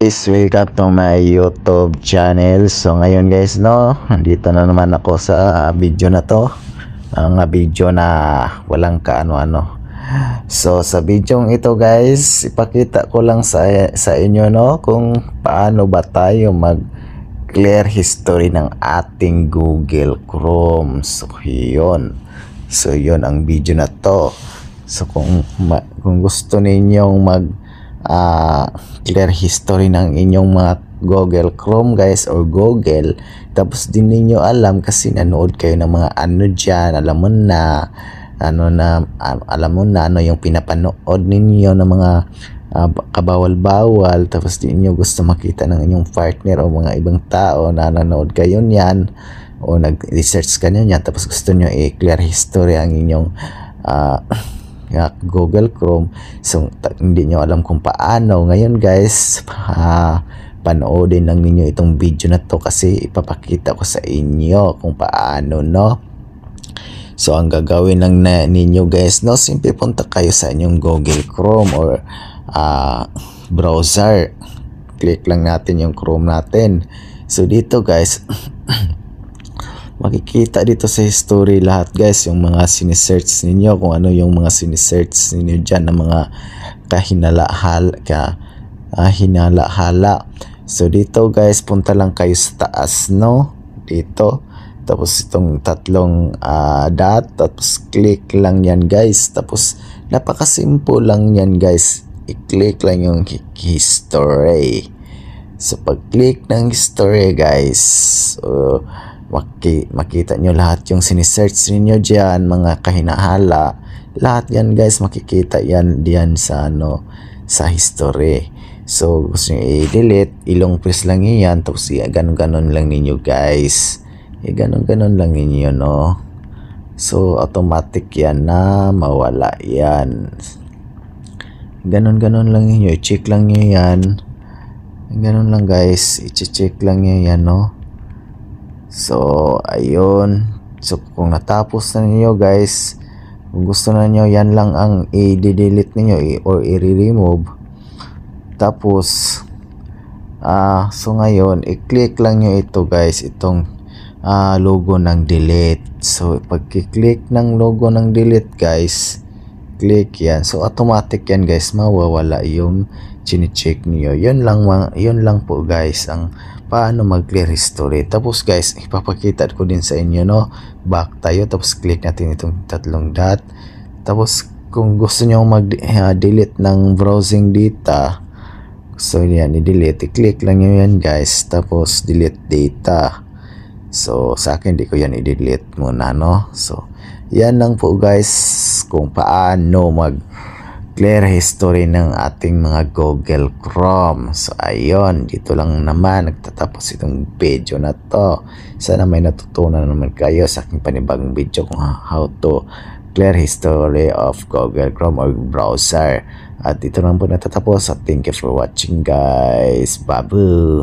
Guys, welcome to my YouTube channel. So ngayon guys, no, nandito na naman ako sa video na to. Ang video na walang kaano-ano. So sa video ito guys, ipakita ko lang sa inyo, no, kung paano ba tayo mag clear history ng ating Google Chrome. So yun ang video na to. So kung gusto ninyong mag clear history ng inyong mga Google Chrome guys or Google, tapos din ninyo alam kasi nanood kayo ng mga ano dyan, alam mo na ano yung pinapanood ninyo ng mga kabawal-bawal, tapos din niyo gusto makita ng inyong partner o mga ibang tao na nanood kayo niyan o nag-research kayo niyan, tapos gusto nyo i-clear history ang inyong Google Chrome. So hindi nyo alam kung paano. Ngayon guys, panoodin lang ninyo itong video na to kasi ipapakita ko sa inyo kung paano, no. So ang gagawin lang ninyo guys, no, simple punta kayo sa inyong Google Chrome or browser. Click lang natin yung Chrome natin. So dito guys makikita dito sa history lahat guys yung mga sinesearch ninyo, kung ano yung mga sinesearch ninyo dyan ng mga hinala-hala. So dito guys, punta lang kayo sa taas, no, dito, tapos itong tatlong dot, tapos click lang yan guys, tapos napakasimple lang yan guys, i-click lang yung history. So pag click ng history guys, makita nyo lahat yung sinesearch niyo dyan, mga kahinahala, lahat yan guys, makikita yan diyan sa sa history. So gusto nyo i-delete, ilong press lang yan, tapos ganon-ganon lang ninyo guys, ganon-ganon lang ninyo, no. So automatic yan na mawala yan, ganon-ganon lang ninyo, i-check lang nyo yan, ganon lang guys, i-check lang nyo yan, no. So ayun, so kung natapos na niyo guys, kung gusto na niyo, yan lang ang i-delete niyo or i-remove. Tapos so ngayon i-click lang niyo ito guys, itong logo ng delete. So pag i-click ng logo ng delete guys, click yan, so automatic yan guys, mawawala yung chine-check niyo. Yun lang po guys ang paano mag-clear history. Tapos guys, ipapakita ko din sa inyo, no, back tayo, tapos click natin itong tatlong dot. Tapos kung gusto nyo mag-delete ng browsing data, so yan, i-delete, i-click lang nyo yan guys, tapos delete data. So sa akin di ko yan i-delete muna, no. So yan lang po guys kung paano mag clear history ng ating mga Google Chrome. So ayun, dito lang naman nagtatapos itong video na to. Sana may natutunan naman kayo sa aking panibagong video kung how to clear history of Google Chrome or browser. At dito lang po natatapos. So thank you for watching guys. Babu!